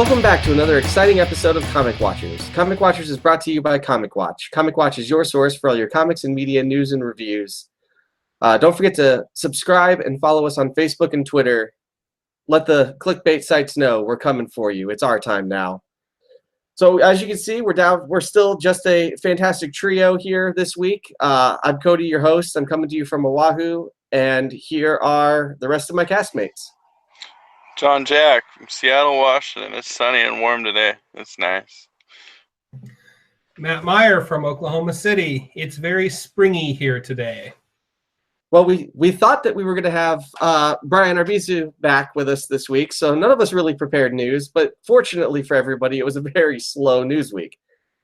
Welcome back to another exciting episode of Comic Watchers. Comic Watchers is brought to you by Comic Watch. Comic Watch is your source for all your comics and media news and reviews. Don't forget to subscribe and follow us on Facebook and Twitter. Let the clickbait sites know we're coming for you. It's our time now. So as you can see, we're still just a fantastic trio here this week. I'm Cody, your host. I'm coming to you from Oahu, and here are the rest of my castmates. John Jack from Seattle, Washington. It's sunny and warm today. It's nice. Matt Meyer from Oklahoma City. It's very springy here today. Well, we thought that we were going to have Brian Arbizu back with us this week, so none of us really prepared news, but fortunately for everybody, it was a very slow news week.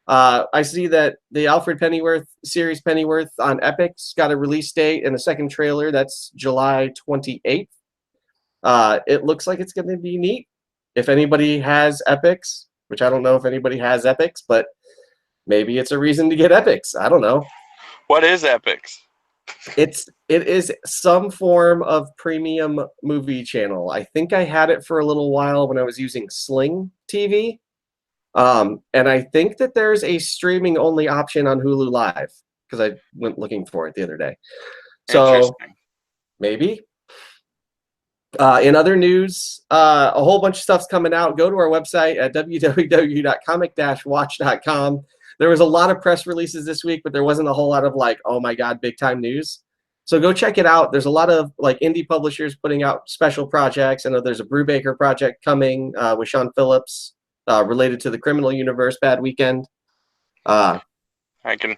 I see that the Alfred Pennyworth series Pennyworth on Epic's got a release date and a second trailer. That's July 28th. It looks like it's going to be neat. If anybody has Epics, which I don't know if anybody has Epics, but maybe it's a reason to get Epics. I don't know. What is Epics? It is some form of premium movie channel. I think I had it for a little while when I was using Sling TV. And I think that there's a streaming only option on Hulu Live because I went looking for it the other day. So maybe. In other news, a whole bunch of stuff's coming out. Go to our website at www.comic-watch.com. There was a lot of press releases this week, but there wasn't a whole lot of like, oh my God, big time news. So go check it out. There's a lot of like indie publishers putting out special projects. I know there's a Brubaker project coming with Sean Phillips related to the criminal universe, Bad Weekend. I can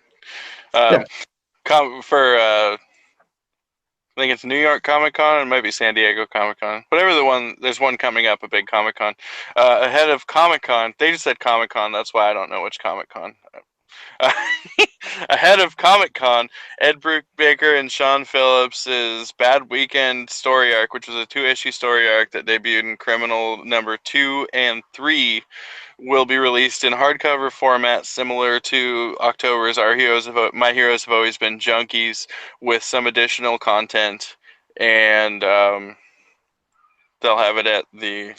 I think it's New York Comic Con. It might be San Diego Comic Con. Whatever the one, there's one coming up, a big Comic Con. Ahead of Comic Con, they just said Comic Con. That's why I don't know which Comic Con. Ahead of Comic Con, Ed Brubaker and Sean Phillips' Bad Weekend story arc, which was a 2-issue story arc that debuted in Criminal number 2 and 3, will be released in hardcover format, similar to October's My Heroes Have Always Been Junkies, with some additional content, and they'll have it at the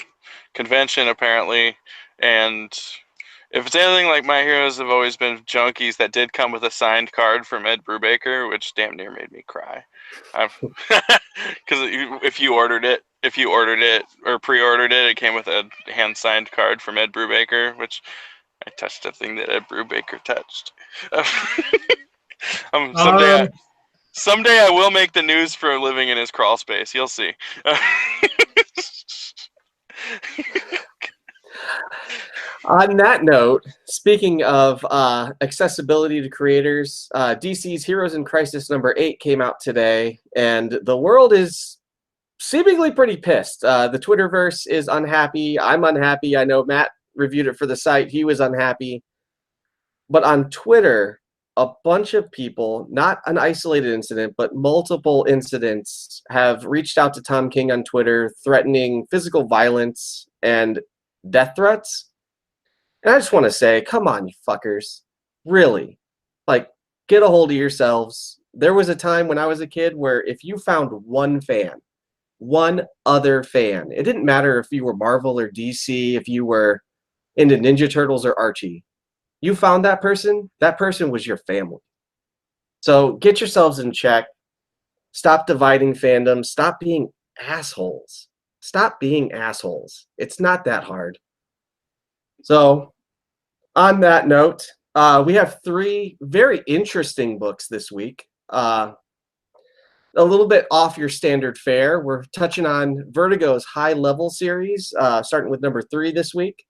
convention apparently. And if it's anything like My Heroes Have Always Been Junkies, that did come with a signed card from Ed Brubaker, which damn near made me cry. Because if you ordered it or pre-ordered it, it came with a hand-signed card from Ed Brubaker, which I touched a thing that Ed Brubaker touched. Someday I will make the news for living in his crawl space. You'll see. On that note, speaking of accessibility to creators, DC's Heroes in Crisis number 8 came out today, and the world is seemingly pretty pissed. The Twitterverse is unhappy. I'm unhappy. I know Matt reviewed it for the site. He was unhappy. But on Twitter, a bunch of people, not an isolated incident, but multiple incidents, have reached out to Tom King on Twitter threatening physical violence and death threats. And I just want to say, come on, you fuckers. Really? Like, get a hold of yourselves. There was a time when I was a kid where if you found one other fan, it didn't matter if you were Marvel or DC, if you were into Ninja Turtles or Archie, you found that person was your family. So get yourselves in check. Stop dividing fandoms. Stop being assholes. It's not that hard. So, on that note, we have 3 very interesting books this week. A little bit off your standard fare. We're touching on Vertigo's High Level series, starting with number 3 this week.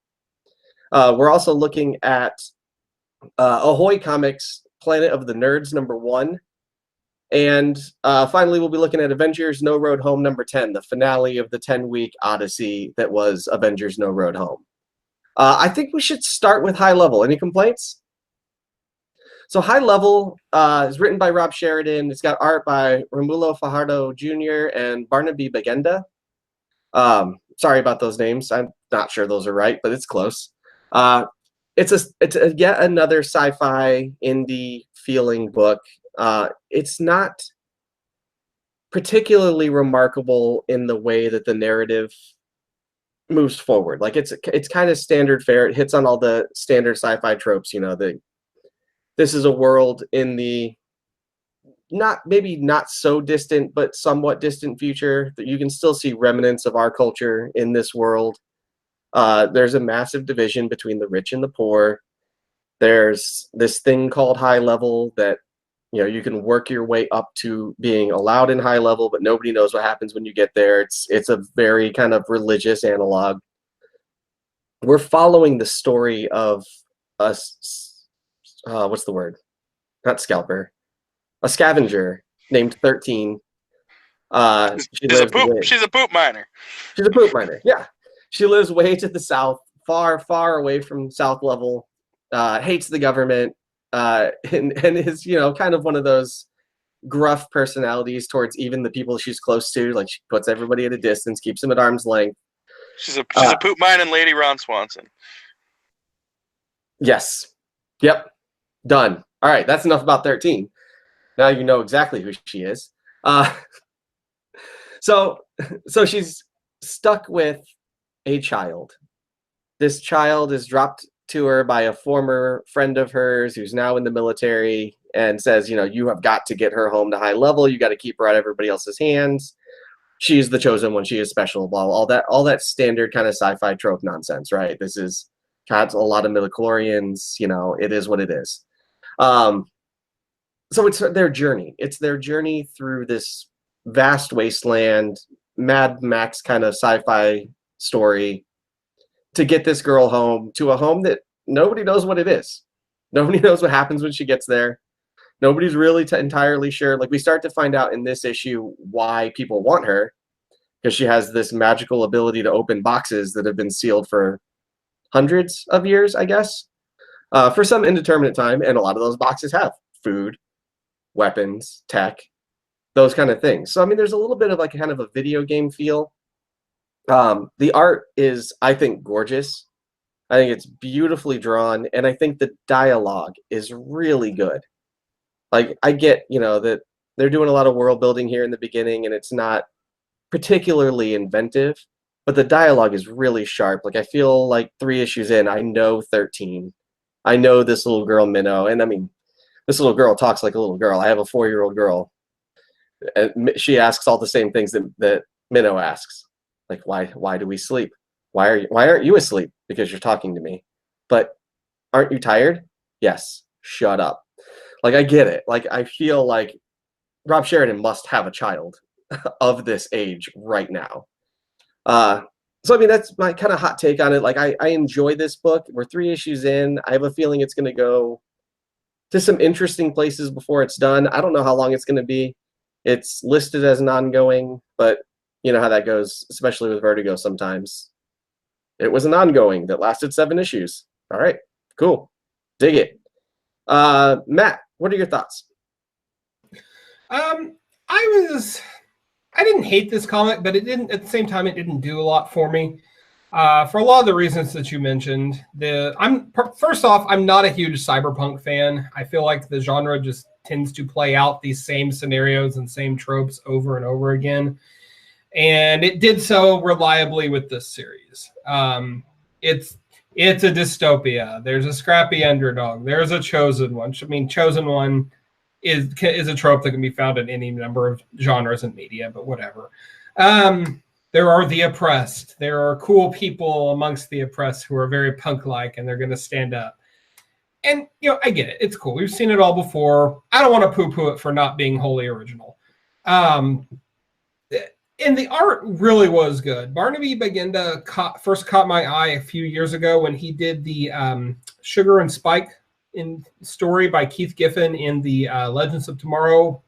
We're also looking at Ahoy Comics' Planet of the Nerds number 1. And finally, we'll be looking at Avengers No Road Home number 10, the finale of the 10-week odyssey that was Avengers No Road Home. I think we should start with High Level. Any complaints? So High Level is written by Rob Sheridan. It's got art by Romulo Fajardo Jr. and Barnaby Bagenda. Sorry about those names. I'm not sure those are right, but it's close. It's a yet another sci-fi indie feeling book. It's not particularly remarkable in the way that the narrative moves forward. Like it's kind of standard fare. It hits on all the standard sci-fi tropes. You know, this is a world in the maybe not so distant, but somewhat distant future that you can still see remnants of our culture in this world. There's a massive division between the rich and the poor. There's this thing called high level that, you know, you can work your way up to being allowed in high level, but nobody knows what happens when you get there. It's a very kind of religious analog. We're following the story of what's the word? Not scalper. A scavenger named 13. She's a poop miner. She's a poop miner. Yeah. She lives way to the south, far, far away from south level, hates the government, and is, you know, kind of one of those gruff personalities towards even the people she's close to. Like, she puts everybody at a distance, keeps them at arm's length. She's a poop mining lady, Ron Swanson. Yes. Yep. Done. All right. That's enough about 13. Now you know exactly who she is. So she's stuck with a child. This child is dropped to her by a former friend of hers who's now in the military and says, you know, you have got to get her home to high level. You got to keep her out of everybody else's hands. She's the chosen one. She is special. Blah, all that standard kind of sci-fi trope nonsense, right? This is got a lot of midichlorians. You know, it is what it is. So it's their journey. It's their journey through this vast wasteland, Mad Max kind of sci-fi story to get this girl home, to a home that nobody knows what it is. Nobody knows what happens when she gets there. Nobody's really entirely sure. Like, we start to find out in this issue why people want her, because she has this magical ability to open boxes that have been sealed for hundreds of years, I guess, for some indeterminate time. And a lot of those boxes have food, weapons, tech, those kind of things. So, I mean, there's a little bit of like kind of a video game feel. The art is, I think, gorgeous. I think it's beautifully drawn, and I think the dialogue is really good. Like, I get, you know, that they're doing a lot of world building here in the beginning, and it's not particularly inventive, but the dialogue is really sharp. Like, I feel like 3 issues in, I know 13. I know this little girl, Minnow, and I mean, this little girl talks like a little girl. I have a 4-year-old girl, and she asks all the same things that Minnow asks. Like, why do we sleep? Why aren't you asleep? Because you're talking to me. But aren't you tired? Yes. Shut up. Like, I get it. Like, I feel like Rob Sheridan must have a child of this age right now. So, I mean, that's my kind of hot take on it. Like, I enjoy this book. We're 3 issues in. I have a feeling it's going to go to some interesting places before it's done. I don't know how long it's going to be. It's listed as an ongoing, but you know how that goes, especially with Vertigo sometimes. It was an ongoing that lasted 7 issues. All right, cool. Dig it. Matt, what are your thoughts? I didn't hate this comic, but it didn't, at the same time, it didn't do a lot for me. For a lot of the reasons that you mentioned. First off, I'm not a huge cyberpunk fan. I feel like the genre just tends to play out these same scenarios and same tropes over and over again. And it did so reliably with this series. It's a dystopia. There's a scrappy underdog. There's a chosen one. I mean, chosen one is a trope that can be found in any number of genres and media, but whatever. There are the oppressed. There are cool people amongst the oppressed who are very punk-like, and they're going to stand up. And, you know, I get it. It's cool. We've seen it all before. I don't want to poo-poo it for not being wholly original. And the art really was good. Barnaby Bagenda first caught my eye a few years ago when he did the Sugar and Spike story by Keith Giffen in the Legends of Tomorrow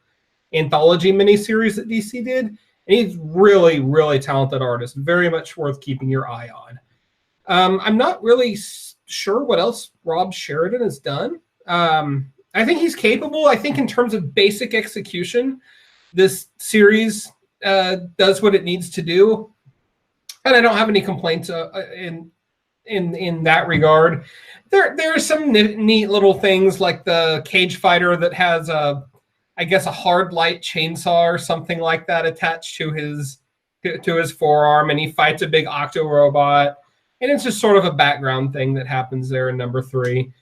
anthology miniseries that DC did. And he's really, really talented artist. Very much worth keeping your eye on. I'm not really sure what else Rob Sheridan has done. I think he's capable. I think in terms of basic execution, this series does what it needs to do. And I don't have any complaints in that regard. There are some neat little things like the cage fighter that has I guess a hard light chainsaw or something like that attached to his to his forearm, and he fights a big octo robot, and it's just sort of a background thing that happens there in number 3.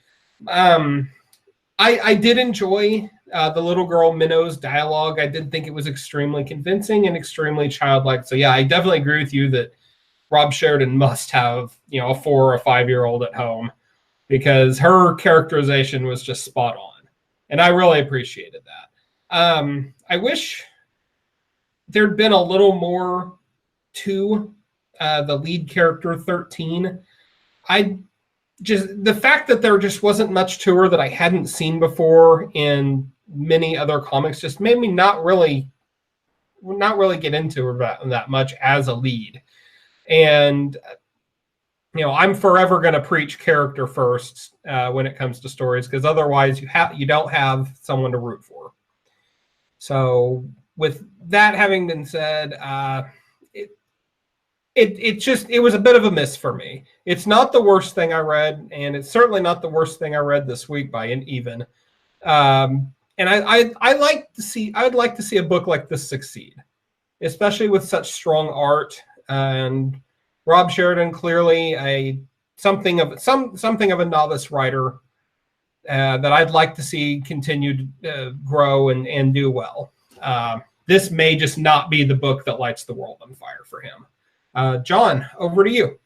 I did enjoy the little girl Minnow's dialogue. I did think it was extremely convincing and extremely childlike. So yeah, I definitely agree with you that Rob Sheridan must have, a 4 or a 5-year-old at home, because her characterization was just spot on, and I really appreciated that. I wish there'd been a little more to the lead character 13. The fact that there just wasn't much to her that I hadn't seen before in many other comics just made me not really get into her that much as a lead. And I'm forever going to preach character first when it comes to stories, because otherwise you don't have someone to root for. So with that having been said, it was a bit of a miss for me. It's not the worst thing I read, and it's certainly not the worst thing I read this week by an even. And I'd like to see a book like this succeed, especially with such strong art, and Rob Sheridan, clearly something of a novice writer that I'd like to see continue to grow and do well. This may just not be the book that lights the world on fire for him. John, over to you.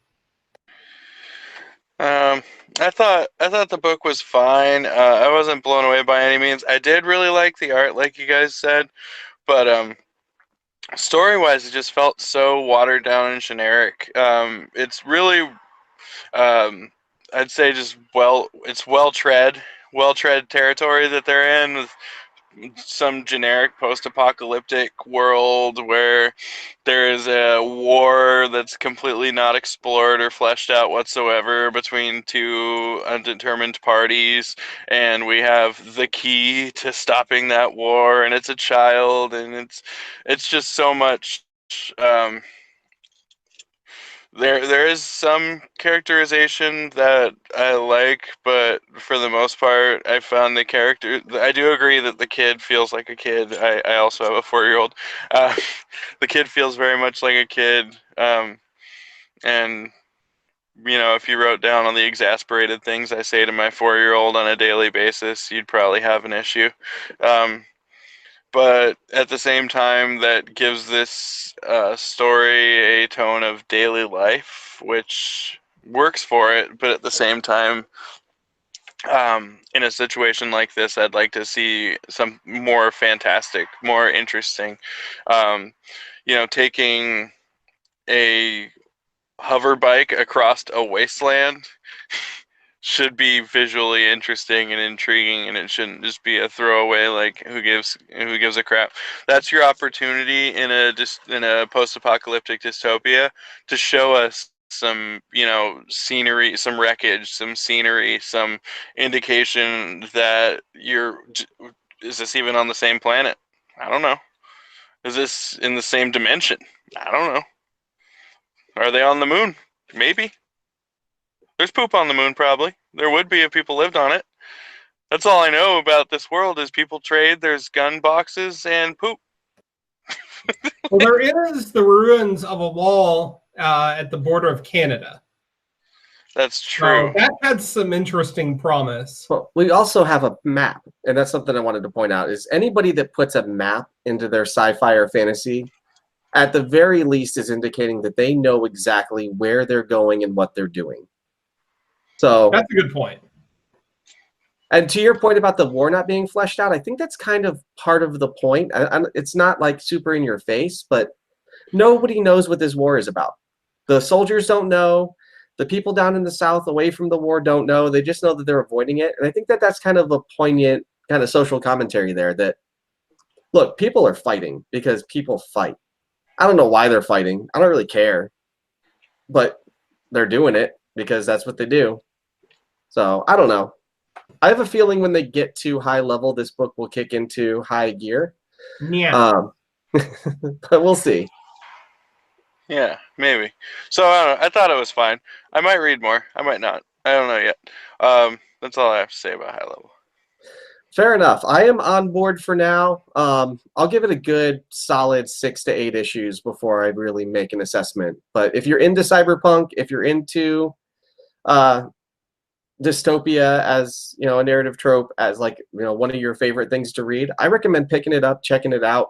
I thought the book was fine. I wasn't blown away by any means. I did really like the art, like you guys said, but story-wise, it just felt so watered down and generic. It's really, I'd say, it's well-tread territory that they're in, with some generic post-apocalyptic world where there is a war that's completely not explored or fleshed out whatsoever between two undetermined parties, and we have the key to stopping that war, and it's a child, and it's just so much. There is some characterization that I like, but for the most part, I found the character. I do agree that the kid feels like a kid. I also have a 4-year-old. Uh, the kid feels very much like a kid, and if you wrote down all the exasperated things I say to my 4-year-old on a daily basis, you'd probably have an issue. But at the same time, that gives this story a tone of daily life, which works for it. But at the same time, in a situation like this, I'd like to see some more fantastic, more interesting. Taking a hover bike across a wasteland should be visually interesting and intriguing, and it shouldn't just be a throwaway, like who gives a crap. That's your opportunity in a post-apocalyptic dystopia to show us some scenery, some wreckage, some scenery, some indication that is this even on the same planet? I don't know. Is this in the same dimension? I don't know. Are they on the moon? Maybe. There's poop on the moon, probably. There would be if people lived on it. That's all I know about this world is people trade, there's gun boxes, and poop. Well, there is the ruins of a wall at the border of Canada. That's true. That had some interesting promise. Well, we also have a map, and that's something I wanted to point out, is anybody that puts a map into their sci-fi or fantasy, at the very least is indicating that they know exactly where they're going and what they're doing. So that's a good point. And to your point about the war not being fleshed out, I think that's kind of part of the point. It's not like super in your face, but nobody knows what this war is about. The soldiers don't know. The people down in the South away from the war don't know. They just know that they're avoiding it. And I think that that's kind of a poignant kind of social commentary there that, look, people are fighting because people fight. I don't know why they're fighting. I don't really care. But they're doing it because that's what they do. So I don't know. I have a feeling when they get to high level, this book will kick into high gear. Yeah. But we'll see. Yeah, maybe. So I don't know. I thought it was fine. I might read more. I might not. I don't know yet. That's all I have to say about high level. Fair enough. I am on board for now. I'll give it a good solid 6 to 8 issues before I really make an assessment. But if you're into cyberpunk, if you're into uh, dystopia as a narrative trope, as like one of your favorite things to read, I recommend picking it up, checking it out.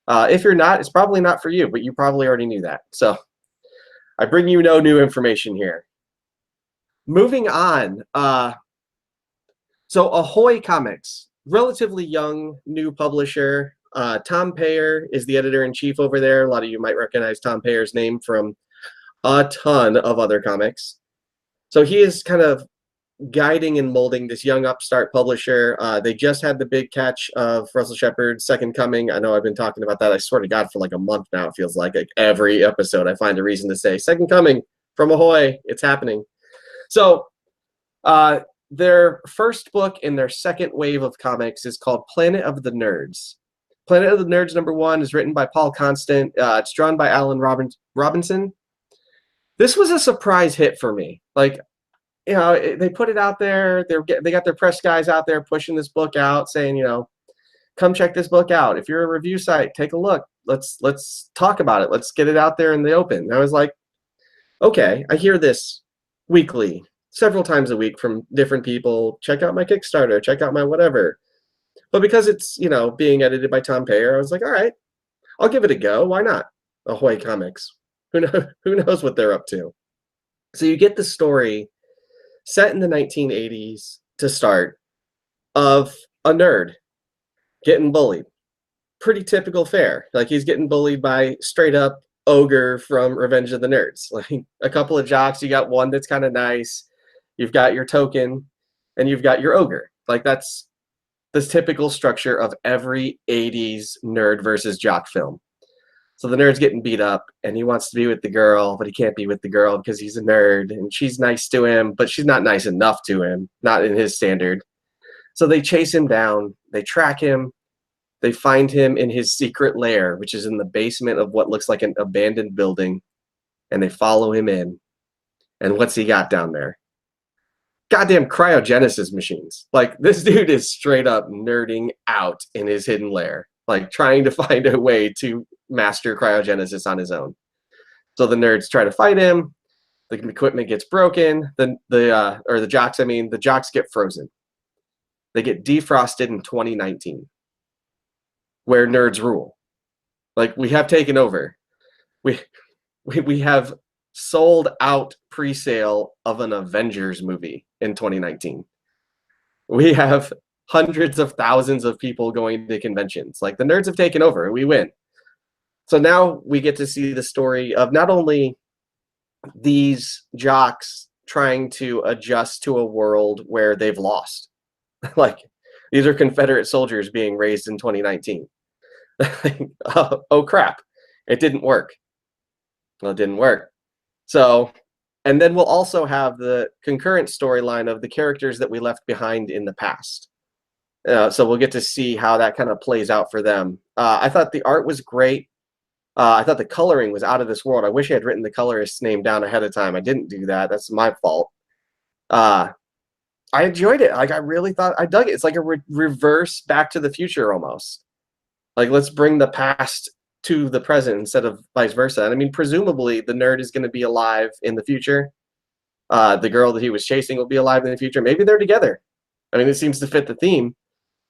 If you're not, it's probably not for you, but you probably already knew that. So I bring you no new information here. Moving on. So Ahoy Comics, relatively young, new publisher. Tom Payer is the editor-in-chief over there. A lot of you might recognize Tom Payer's name from a ton of other comics. So he is kind of guiding and molding this young upstart publisher. They just had the big catch of Russell Shepard's Second Coming. I know I've been talking about that, I swear to God, for like a month now. It feels like every episode I find a reason to say, Second Coming from Ahoy, it's happening. So their first book in their second wave of comics is called Planet of the Nerds. Planet of the Nerds #1 is written by Paul Constant. It's drawn by Alan Robinson. This was a surprise hit for me. Like, they put it out there. They got their press guys out there pushing this book out, saying, come check this book out. If you're a review site, take a look. Let's talk about it. Let's get it out there in the open. And I was like, okay, I hear this weekly, several times a week from different people. Check out my Kickstarter, check out my whatever. But because it's, being edited by Tom Payer, I was like, all right, I'll give it a go. Why not? Ahoy Comics. Who knows what they're up to? So you get the story set in the 1980s to start of a nerd getting bullied. Pretty typical fare. Like, he's getting bullied by straight up Ogre from Revenge of the Nerds. Like, a couple of jocks, you got one that's kind of nice. You've got your token, and you've got your ogre. Like, that's the typical structure of every 80s nerd versus jock film. So the nerd's getting beat up, and he wants to be with the girl, but he can't be with the girl because he's a nerd, and she's nice to him, but she's not nice enough to him, not in his standard. So they chase him down, they track him, they find him in his secret lair, which is in the basement of what looks like an abandoned building, and they follow him in. And what's he got down there? Goddamn cryogenesis machines. Like, this dude is straight up nerding out in his hidden lair, like trying to find a way to master cryogenesis on his own. So the nerds try to fight him. The equipment gets broken. The jocks get frozen. They get defrosted in 2019, where nerds rule. Like, we have taken over. We have sold out pre-sale of an Avengers movie in 2019. We have hundreds of thousands of people going to conventions. Like, the nerds have taken over, and we win. So now we get to see the story of not only these jocks trying to adjust to a world where they've lost. Like, these are Confederate soldiers being raised in 2019. Oh crap, it didn't work. Well, it didn't work. So, and then we'll also have the concurrent storyline of the characters that we left behind in the past. So we'll get to see how that kind of plays out for them. I thought the art was great. I thought the coloring was out of this world. I wish I had written the colorist's name down ahead of time. I didn't do that. That's my fault. I enjoyed it. Like, I really thought I dug it. It's like a reverse Back to the Future almost. Like, let's bring the past to the present instead of vice versa. And I mean, presumably the nerd is going to be alive in the future. The girl that he was chasing will be alive in the future. Maybe they're together. I mean, it seems to fit the theme.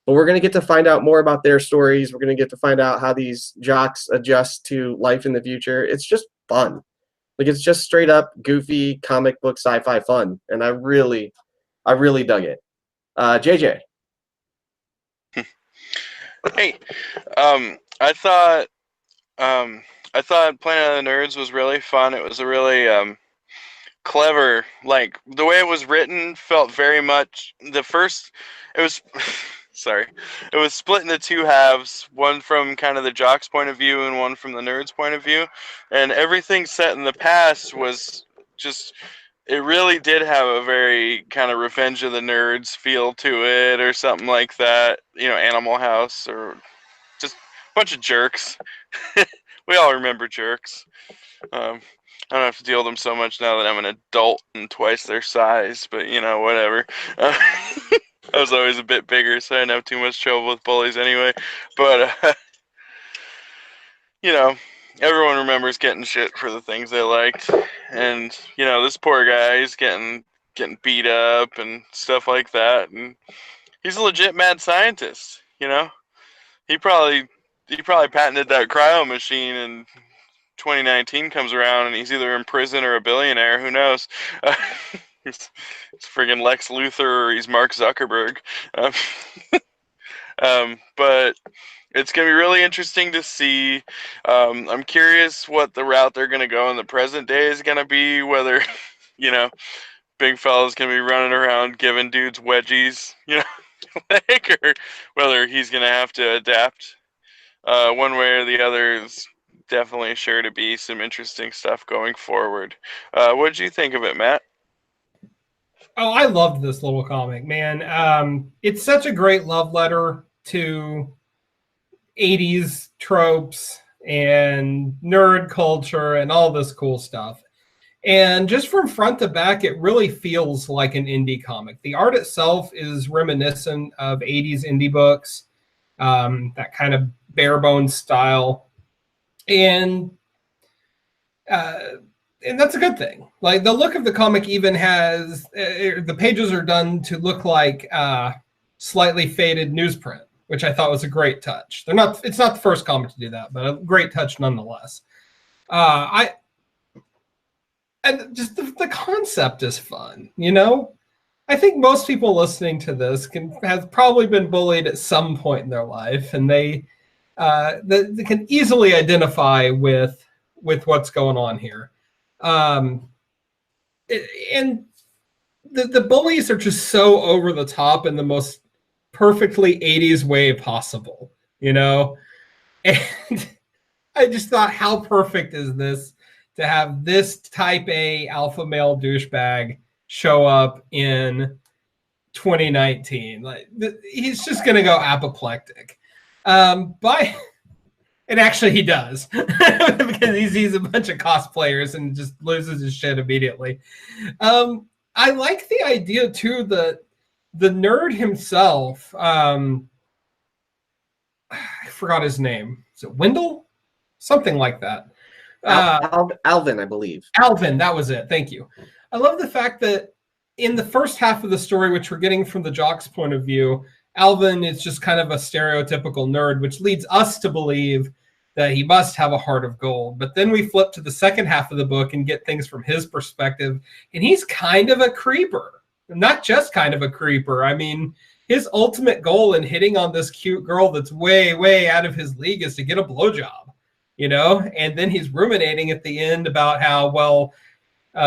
But we're going to get to find out more about their stories. We're going to get to find out how these jocks adjust to life in the future. It's just fun. Like, it's just straight up goofy comic book sci-fi fun. And I really dug it. JJ. Hey, I thought Planet of the Nerds was really fun. It was a really clever, like, the way it was written felt very much it was sorry, it was split into two halves, one from kind of the jock's point of view and one from the nerd's point of view, and everything set in the past was just, it really did have a very kind of Revenge of the Nerds feel to it, or something like that. Animal House, or just a bunch of jerks. We all remember jerks. I don't have to deal with them so much now that I'm an adult and twice their size, but whatever. I was always a bit bigger, so I didn't have too much trouble with bullies anyway. But you know, everyone remembers getting shit for the things they liked, and you know, this poor guy, he's getting beat up and stuff like that, and he's a legit mad scientist. You know, he probably patented that cryo machine, and 2019 comes around, and he's either in prison or a billionaire. Who knows? He's friggin' Lex Luthor, or he's Mark Zuckerberg. Um, but it's going to be really interesting to see. I'm curious what the route they're going to go in the present day is going to be, whether, you know, big fella's going to be running around giving dudes wedgies, you know, like, or whether he's going to have to adapt one way or the other. Is definitely sure to be some interesting stuff going forward. What did you think of it, Matt? Oh, I loved this little comic, man. It's such a great love letter to 80s tropes and nerd culture and all this cool stuff. And just from front to back, it really feels like an indie comic. The art itself is reminiscent of 80s indie books, that kind of bare bones style. And that's a good thing. Like, the look of the comic even has the pages are done to look like slightly faded newsprint, which I thought was a great touch. It's not the first comic to do that, but a great touch nonetheless. And just the concept is fun, you know? I think most people listening to this have probably been bullied at some point in their life, and they can easily identify with what's going on here. And the bullies are just so over the top in the most perfectly 80s way possible, you know? And I just thought, how perfect is this to have this type A alpha male douchebag show up in 2019? Like, he's just going to go apoplectic. And actually he does, because he sees a bunch of cosplayers and just loses his shit immediately. I like the idea too that the nerd himself, I forgot his name. Is it Wendell? Something like that. Alvin, I believe. Alvin, that was it. Thank you. I love the fact that in the first half of the story, which we're getting from the jock's point of view, Alvin is just kind of a stereotypical nerd, which leads us to believe that he must have a heart of gold. But then we flip to the second half of the book and get things from his perspective, and he's kind of a creeper. Not just kind of a creeper. I mean, his ultimate goal in hitting on this cute girl that's way, way out of his league is to get a blowjob, you know? And then he's ruminating at the end about how, well,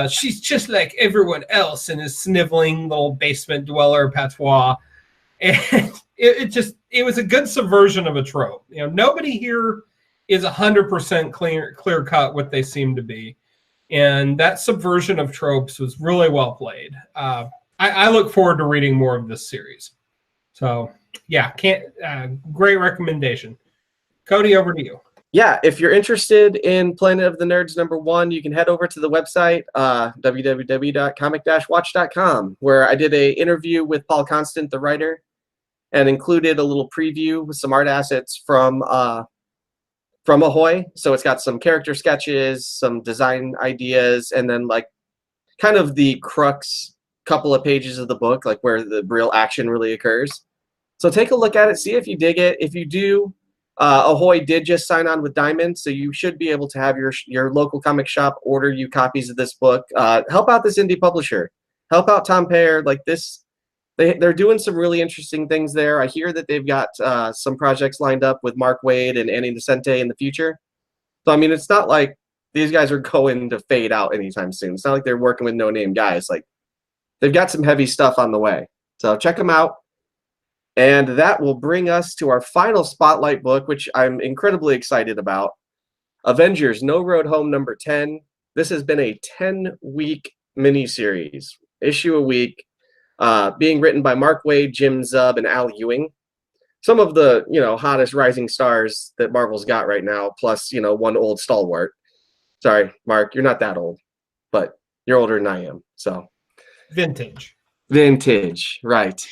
she's just like everyone else in his sniveling little basement dweller patois. And it was a good subversion of a trope. You know, nobody here is 100% clear cut what they seem to be. And that subversion of tropes was really well played. I look forward to reading more of this series. So yeah, great recommendation. Cody, over to you. Yeah, if you're interested in Planet of the Nerds #1, you can head over to the website, www.comic-watch.com, where I did an interview with Paul Constant, the writer, and included a little preview with some art assets from Ahoy. So it's got some character sketches, some design ideas, and then like kind of the crux couple of pages of the book, like where the real action really occurs. So take a look at it, see if you dig it. If you do, Ahoy did just sign on with Diamond, so you should be able to have your local comic shop order you copies of this book. Help out this indie publisher. Help out Tom Pear. Like this, they're doing some really interesting things there. I hear that they've got some projects lined up with Mark Waid and Annie Vicente in the future. So I mean, it's not like these guys are going to fade out anytime soon. It's not like they're working with no-name guys. Like, they've got some heavy stuff on the way. So check them out. And that will bring us to our final spotlight book, which I'm incredibly excited about. Avengers No Road Home #10. This has been a 10-week miniseries, issue a week, being written by Mark Waid, Jim Zub, and Al Ewing. Some of the, hottest rising stars that Marvel's got right now, plus, one old stalwart. Sorry, Mark, you're not that old, but you're older than I am. So Vintage. Vintage. Right.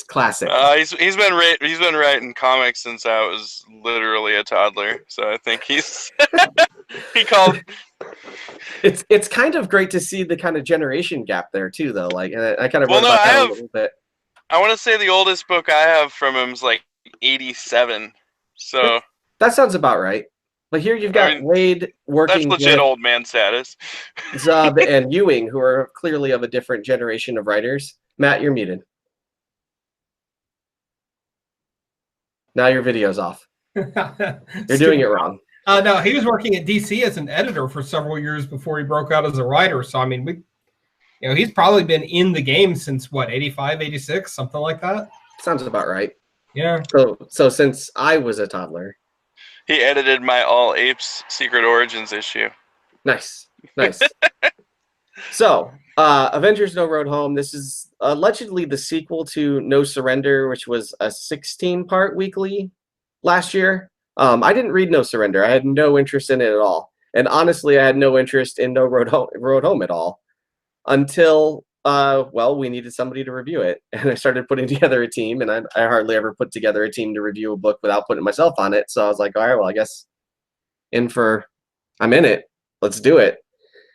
Classic. He's been writing comics since I was literally a toddler. So I think he called. It's kind of great to see the kind of generation gap there too, though. Like, and I kind of wrote about that a little bit. I want to say the oldest book I have from him is like 87. So that sounds about right. But here you've got Wade working. That's legit old man status. Zub and Ewing, who are clearly of a different generation of writers. Matt, you're muted. Now your video's off. You're doing it wrong. No, he was working at DC as an editor for several years before he broke out as a writer. So, I mean, he's probably been in the game since, what, 85, 86, something like that? Sounds about right. Yeah. So since I was a toddler. He edited my All Apes Secret Origins issue. Nice. So, Avengers No Road Home. This is allegedly the sequel to No Surrender, which was a 16-part weekly last year. I didn't read No Surrender. I had no interest in it at all. And honestly, I had no interest in No Road Home at all until, we needed somebody to review it. And I started putting together a team, and I hardly ever put together a team to review a book without putting myself on it. So I was like, all right, well, I guess I'm in it. Let's do it.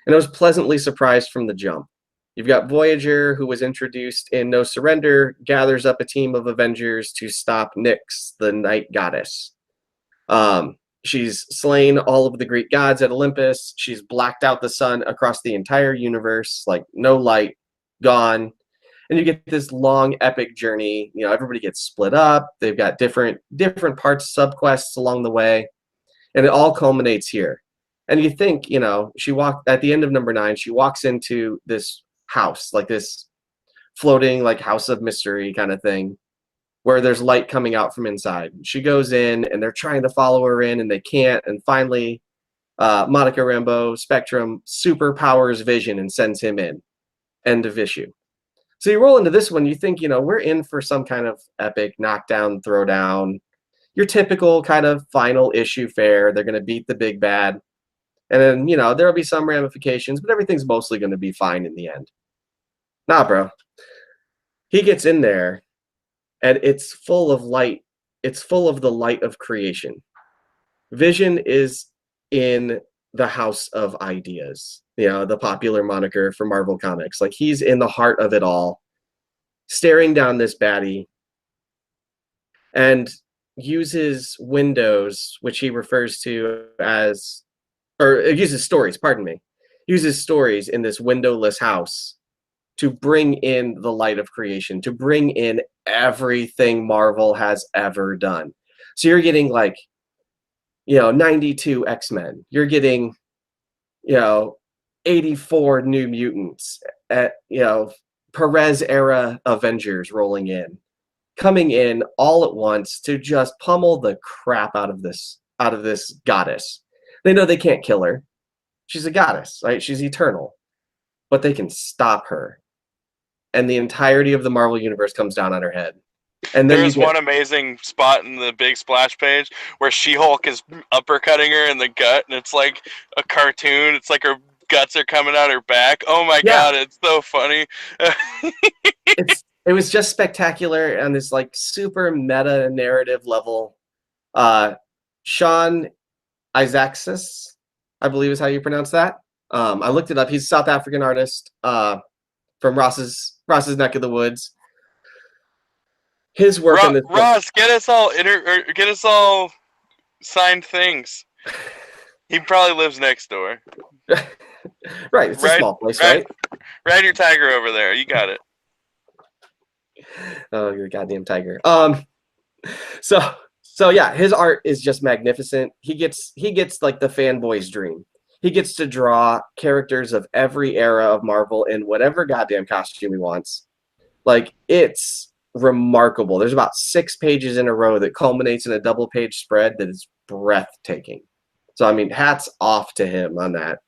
And I was pleasantly surprised from the jump. You've got Voyager, who was introduced in No Surrender, gathers up a team of Avengers to stop Nyx, the night goddess. She's slain all of the Greek gods at Olympus. She's blacked out the sun across the entire universe, like no light, gone. And you get this long, epic journey. Everybody gets split up. They've got different parts, subquests along the way. And it all culminates here. And you think, she walked at the end of number 9, she walks into this house, like this floating, like house of mystery kind of thing, where there's light coming out from inside. She goes in, and they're trying to follow her in, and they can't. And finally, Monica Rambeau, Spectrum, superpowers Vision and sends him in. End of issue. So you roll into this one, you think, we're in for some kind of epic knockdown, throwdown, your typical kind of final issue fare. They're going to beat the big bad. And then, there'll be some ramifications, but everything's mostly going to be fine in the end. Nah, bro. He gets in there, and it's full of light. It's full of the light of creation. Vision is in the house of ideas, the popular moniker for Marvel Comics. Like, he's in the heart of it all, staring down this baddie, and uses windows, which he refers to as, or uses stories, pardon me, uses stories in this windowless house to bring in the light of creation, to bring in everything Marvel has ever done. So you're getting 92 X-Men. You're getting, 84 New Mutants, Perez era Avengers rolling in, coming in all at once to just pummel the crap out of this goddess. They know they can't kill her. She's a goddess, right? She's eternal. But they can stop her. And the entirety of the Marvel Universe comes down on her head. And then there's one amazing spot in the big splash page where She-Hulk is uppercutting her in the gut, and it's like a cartoon. It's like her guts are coming out her back. Oh my God, it's so funny. It was just spectacular on this super meta narrative level. Sean Isaacsas, I believe is how you pronounce that. I looked it up. He's a South African artist from Ross's neck of the woods. His work on this Ross, get us all signed things. He probably lives next door. Right, it's a small place, right? Ride your tiger over there. You got it. Oh, you're a goddamn tiger. So yeah, his art is just magnificent. He gets like the fanboy's dream. He gets to draw characters of every era of Marvel in whatever goddamn costume he wants. It's remarkable. There's about 6 pages in a row that culminates in a double-page spread that is breathtaking. So, I mean, hats off to him on that.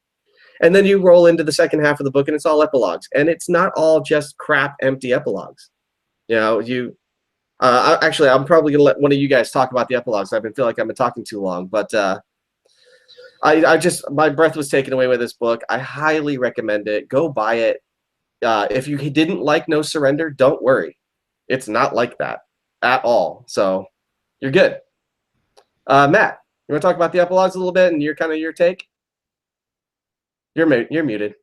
And then you roll into the second half of the book, and it's all epilogues. And it's not all just crap, empty epilogues. Actually, I'm probably going to let one of you guys talk about the epilogues. I feel like I've been talking too long. But my breath was taken away with this book. I highly recommend it. Go buy it. If you didn't like No Surrender, don't worry. It's not like that at all. So you're good. Matt, you want to talk about the epilogues a little bit and your take? You're muted.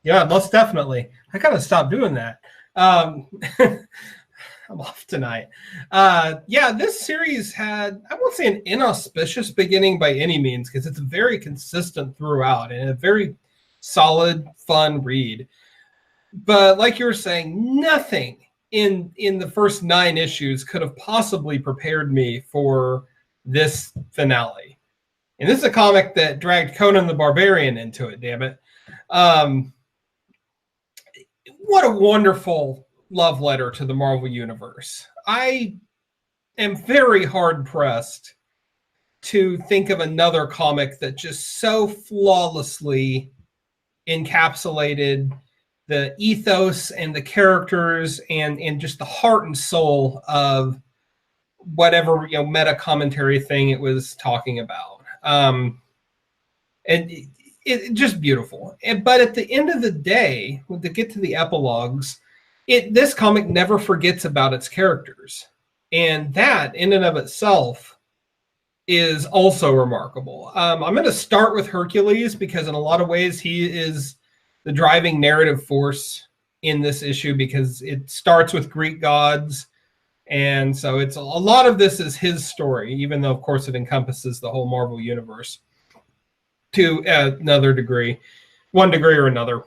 Yeah, most definitely. I gotta stop doing that. I'm off tonight. Yeah, this series had, I won't say an inauspicious beginning by any means, because it's very consistent throughout and a very solid, fun read. But like you were saying, nothing in the first 9 issues could have possibly prepared me for this finale. And this is a comic that dragged Conan the Barbarian into it, damn it. What a wonderful love letter to the Marvel Universe. I am very hard-pressed to think of another comic that just so flawlessly encapsulated the ethos and the characters and just the heart and soul of whatever meta commentary thing it was talking about. And it just beautiful. But at the end of the day, to get to the epilogues, this comic never forgets about its characters. And that, in and of itself, is also remarkable. I'm going to start with Hercules because in a lot of ways he is the driving narrative force in this issue because it starts with Greek gods. And so it's a lot of this is his story, even though, of course, it encompasses the whole Marvel universe to another degree, one degree or another.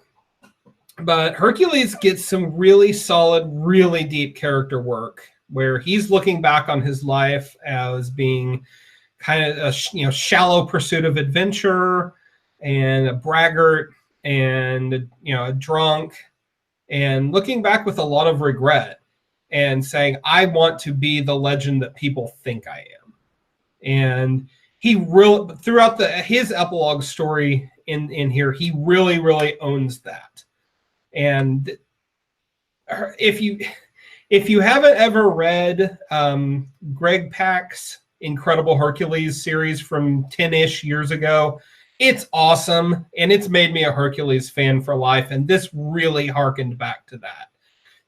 But Hercules gets some really solid, really deep character work where he's looking back on his life as being kind of a shallow pursuit of adventure and a braggart and a drunk, and looking back with a lot of regret and saying, I want to be the legend that people think I am. And he really, throughout his epilogue story in here, he really, really owns that. And if you haven't ever read Greg Pak's Incredible Hercules series from 10-ish years ago, it's awesome, and it's made me a Hercules fan for life, and this really harkened back to that.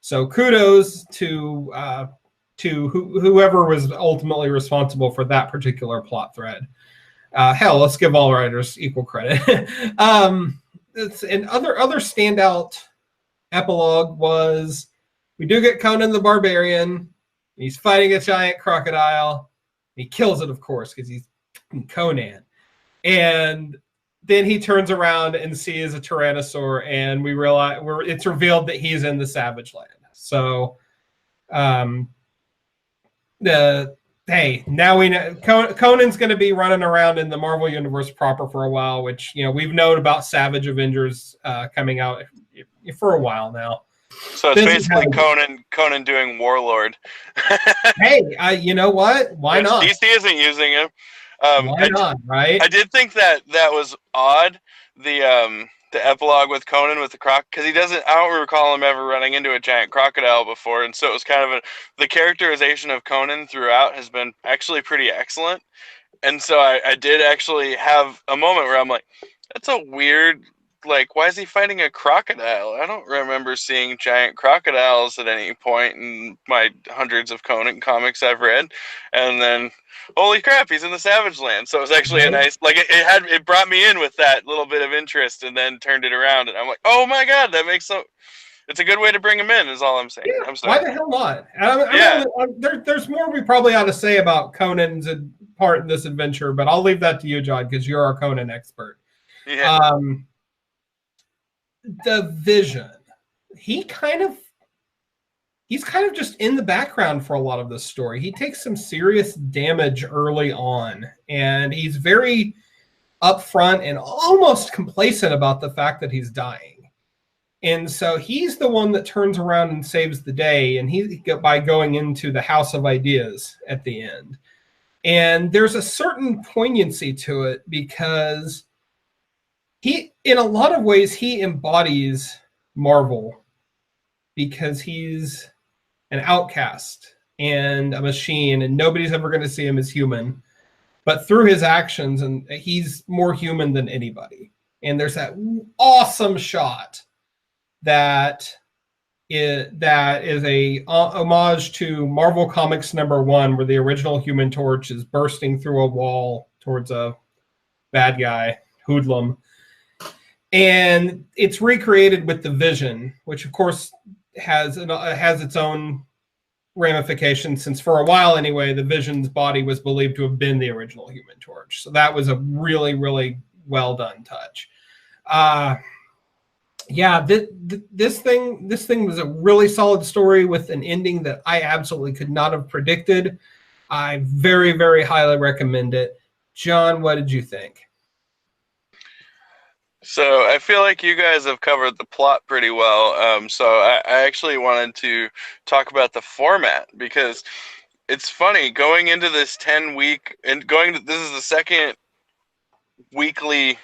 So kudos to whoever was ultimately responsible for that particular plot thread. Hell, let's give all writers equal credit. And other standout epilogue was we do get Conan the Barbarian. He's fighting a giant crocodile. He kills it, of course, because he's Conan. And then he turns around and sees a tyrannosaur, and we realize it's revealed that he's in the Savage Land. So, hey, now we know Conan's going to be running around in the Marvel Universe proper for a while, which we've known about Savage Avengers coming out for a while now. So it's basically Conan doing Warlord. Hey, you know what? Why not? DC isn't using him. Why not? Right? I did think that was odd. The epilogue with Conan with the croc, because he doesn't. I don't recall him ever running into a giant crocodile before, and so it was kind of the characterization of Conan throughout has been actually pretty excellent. And so I did actually have a moment where I'm like, that's a weird. Like, why is he fighting a crocodile? I don't remember seeing giant crocodiles at any point in my hundreds of Conan comics I've read. And then, holy crap, he's in the Savage Land. So it was actually a nice, like, it brought me in with that little bit of interest and then turned it around. And I'm like, oh my God, that makes it's a good way to bring him in, is all I'm saying. Yeah, I'm sorry. why the hell not? There's more we probably ought to say about Conan's part in this adventure, but I'll leave that to you, John, because you're our Conan expert. Yeah. The Vision, he's kind of just in the background for a lot of this story. He takes some serious damage early on, and he's very upfront and almost complacent about the fact that he's dying. And so he's the one that turns around and saves the day, and by going into the House of Ideas at the end. And there's a certain poignancy to it because in a lot of ways, he embodies Marvel because he's an outcast and a machine, and nobody's ever going to see him as human. But through his actions, and he's more human than anybody. and there's that awesome shot that is a homage to Marvel Comics #1, where the original Human Torch is bursting through a wall towards a bad guy, hoodlum. And it's recreated with the Vision, which of course has its own ramifications, since for a while anyway, the Vision's body was believed to have been the original Human Torch. So that was a really, really well done touch. Yeah, this thing was a really solid story with an ending that I absolutely could not have predicted. I very, very highly recommend it. John, what did you think? So I feel like you guys have covered the plot pretty well. So I actually wanted to talk about the format, because it's funny going into this 10-week and this is the second weekly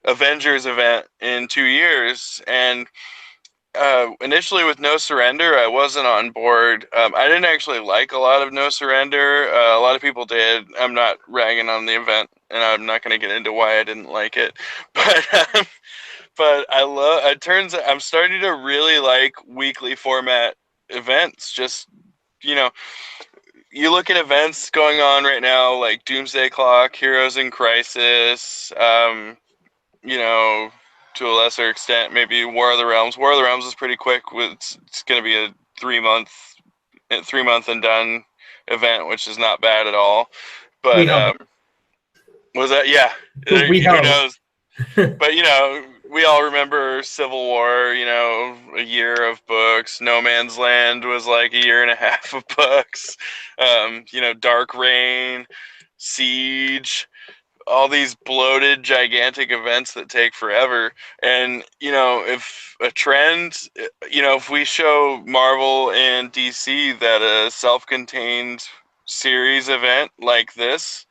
Avengers event in 2 years, and initially with No Surrender, I wasn't on board. I didn't actually like a lot of No Surrender. A lot of people did. I'm not ragging on the event, and I'm not going to get into why I didn't like it. But I love. It turns out I'm starting to really like weekly format events. Just, you know, you look at events going on right now, like Doomsday Clock, Heroes in Crisis. You know, to a lesser extent, maybe War of the Realms. War of the Realms is pretty quick. It's going to be a 3-month and done event, which is not bad at all. We But hope. was that? Yeah, We who hope. knows? But you know, we all remember Civil War. You know, a year of books. No Man's Land was like a year and a half of books. You know, Dark Reign, Siege, all these bloated, gigantic events that take forever. And, you know, if a trend, you know, if we show Marvel and DC that a self-contained series event like this,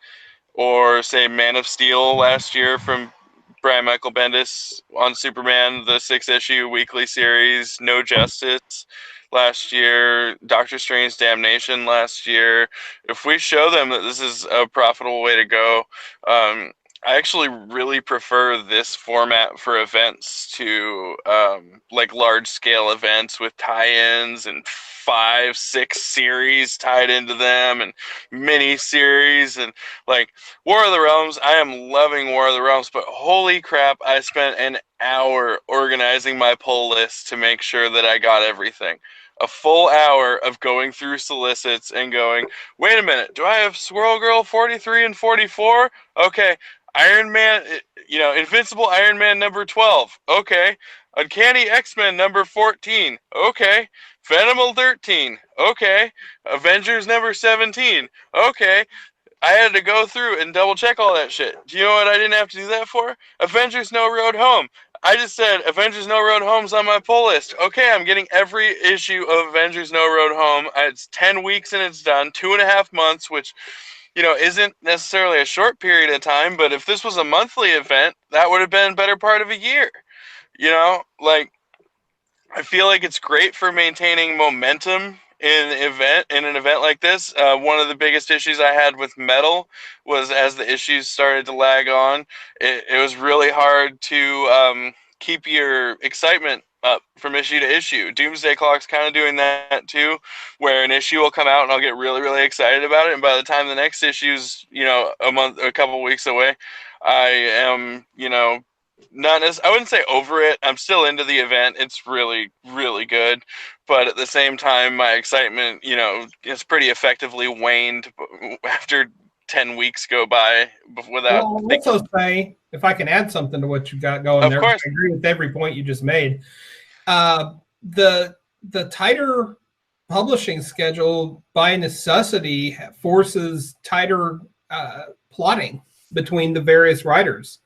or say Man of Steel last year from Brian Michael Bendis on Superman, the 6-issue weekly series, No Justice last year, Doctor Strange Damnation last year. If we show them that this is a profitable way to go, I actually really prefer this format for events to like large scale events with tie-ins and 5-6 series tied into them and mini series. And like War of the Realms, I am loving War of the Realms, but holy crap, I spent an hour organizing my pull list to make sure that I got everything. A full hour of going through solicits and going, wait a minute, do I have Squirrel Girl 43 and 44? Okay. Iron Man, you know, Invincible Iron Man #12. Okay. Uncanny X-Men #14. Okay. Venom 13. Okay. Avengers #17. Okay. I had to go through and double check all that shit. Do you know what I didn't have to do that for? Avengers No Road Home. I just said Avengers No Road Home's on my pull list. Okay, I'm getting every issue of Avengers No Road Home. It's 10 weeks and it's done. 2.5 months, which, you know, isn't necessarily a short period of time, but if this was a monthly event, that would have been better part of a year. You know, like, I feel like it's great for maintaining momentum in an event like this. One of the biggest issues I had with Metal was, as the issues started to lag on, it was really hard to keep your excitement up from issue to issue. Doomsday Clock's kind of doing that too, where an issue will come out and I'll get really, really excited about it, and by the time the next issue's, you know, a couple weeks away, I am, you know, not as, I wouldn't say over it. I'm still into the event. It's really, really good. But at the same time, my excitement, you know, it's pretty effectively waned after 10 weeks go by without Well, I'll thinking. also say, if I can add something to what you've got going Of there, course. I agree with every point you just made. The tighter publishing schedule by necessity forces tighter plotting between the various writers.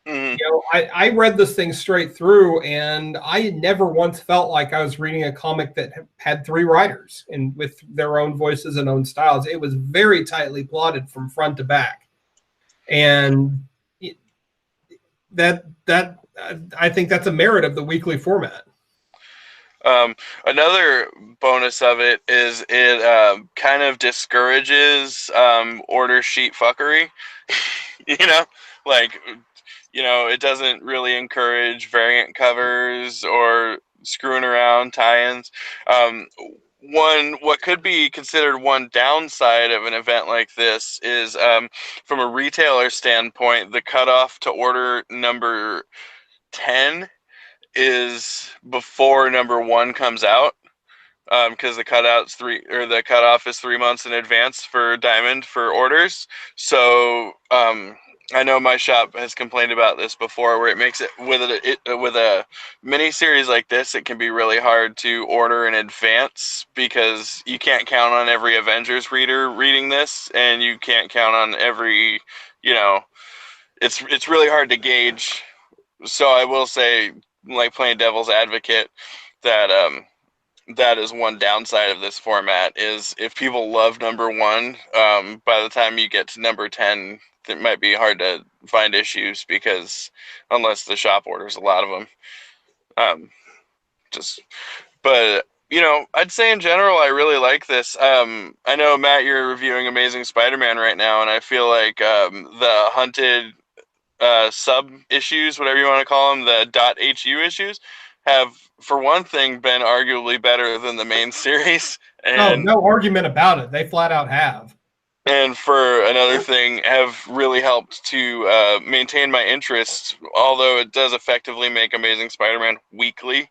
Mm-hmm. You know, I read this thing straight through, and I never once felt like I was reading a comic that had 3 writers and with their own voices and own styles. It was very tightly plotted from front to back, and that I think that's a merit of the weekly format. Another bonus of it is it kind of discourages order sheet fuckery. You know, like, it doesn't really encourage variant covers or screwing around tie-ins. What could be considered one downside of an event like this is, from a retailer standpoint, the cutoff to order number 10 is before number 1 comes out, because the cutoff is 3 months in advance for Diamond for orders. So I know my shop has complained about this before, where it makes it with a mini series like this, it can be really hard to order in advance because you can't count on every Avengers reader reading this, and you can't count on every, it's really hard to gauge. So I will say, like, playing devil's advocate, that that is one downside of this format, is if people love number 1, by the time you get to number 10, it might be hard to find issues, because unless the shop orders a lot of them. But I'd say in general, I really like this. I know, Matt, you're reviewing Amazing Spider-Man right now, and I feel like the hunted sub issues, whatever you want to call them, the .hu issues, have, for one thing, been arguably better than the main series, and no argument about it. They flat out have. And for another thing, have really helped to maintain my interest, although it does effectively make Amazing Spider-Man weekly,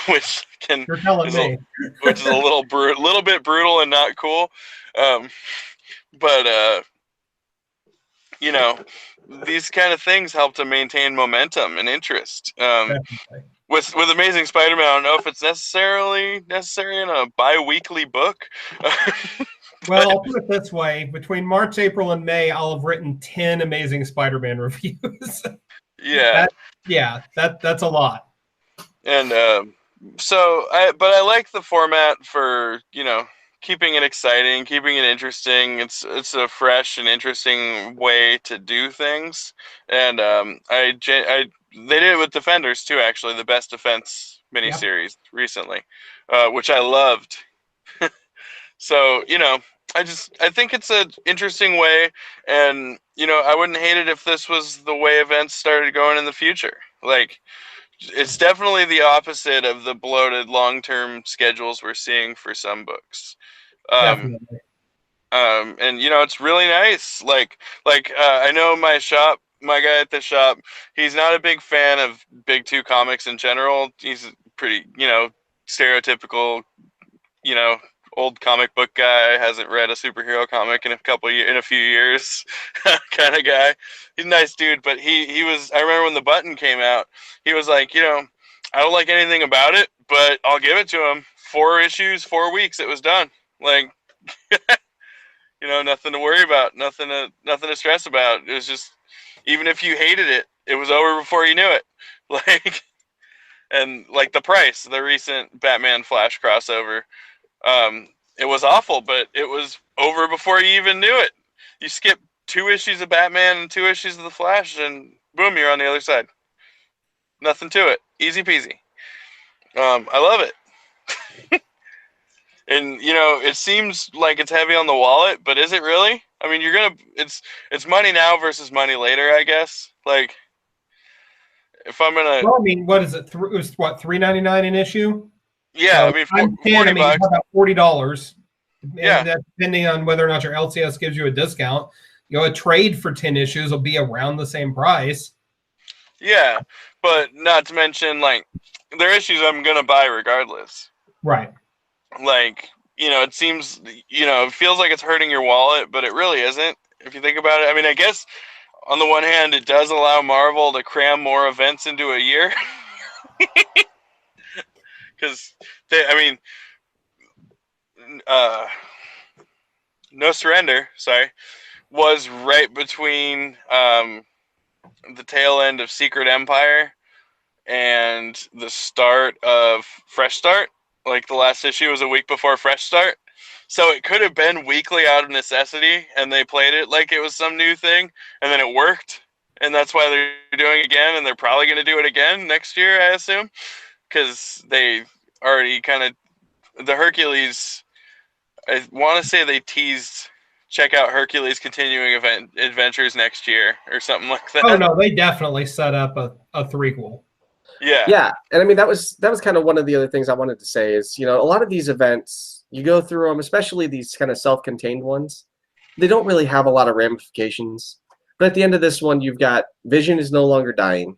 which You're telling me. which is a little bit brutal and not cool. But these kind of things help to maintain momentum and interest. With Amazing Spider-Man, I don't know if it's necessary in a bi-weekly book. Well, I'll put it this way. Between March, April, and May, I'll have written 10 Amazing Spider-Man reviews. Yeah. That's a lot. And but I like the format for, keeping it exciting, keeping it interesting. It's a fresh and interesting way to do things. And they did it with Defenders too, actually, the Best Defense miniseries recently, which I loved. So, I think it's an interesting way, and, I wouldn't hate it if this was the way events started going in the future. Like, it's definitely the opposite of the bloated long-term schedules we're seeing for some books. Definitely. And, it's really nice. I know my guy at the shop, he's not a big fan of Big Two comics in general. He's pretty, stereotypical, old comic book guy, hasn't read a superhero comic in a few years kind of guy. He's a nice dude, but he was, I remember when The Button came out, he was like, I don't like anything about it, but I'll give it to him. 4 issues, 4 weeks, it was done. Like, nothing to worry about, nothing to stress about. It was just, even if you hated it, it was over before you knew it. Like, and like the price, the recent Batman Flash crossover, it was awful, but it was over before you even knew it. You skip 2 issues of Batman and 2 issues of the Flash, and boom, you're on the other side. Nothing to it. Easy peasy. I love it. And it seems like it's heavy on the wallet, but is it really? I mean, it's money now versus money later, I guess. Like, if I'm gonna, well, I mean, what is it? It was what, $3.99 an issue? Yeah, so I mean, $40. About $40. Yeah, and depending on whether or not your LCS gives you a discount, a trade for 10 issues will be around the same price. Yeah, but not to mention, like, they're issues I'm gonna buy regardless. Right. Like, it seems, it feels like it's hurting your wallet, but it really isn't, if you think about it. I mean, I guess on the one hand, it does allow Marvel to cram more events into a year. Because No Surrender, was right between the tail end of Secret Empire and the start of Fresh Start. Like, the last issue was a week before Fresh Start. So it could have been weekly out of necessity, and they played it like it was some new thing, and then it worked. And that's why they're doing it again, and they're probably going to do it again next year, I assume. Because they already kind of... The Hercules... I want to say they teased check out Hercules continuing adventures next year or something like that. Oh no, they definitely set up a threequel. Yeah. Yeah, and I mean that was kind of one of the other things I wanted to say is, you know, a lot of these events, you go through them, especially these kind of self-contained ones, they don't really have a lot of ramifications. But at the end of this one, you've got Vision is no longer dying.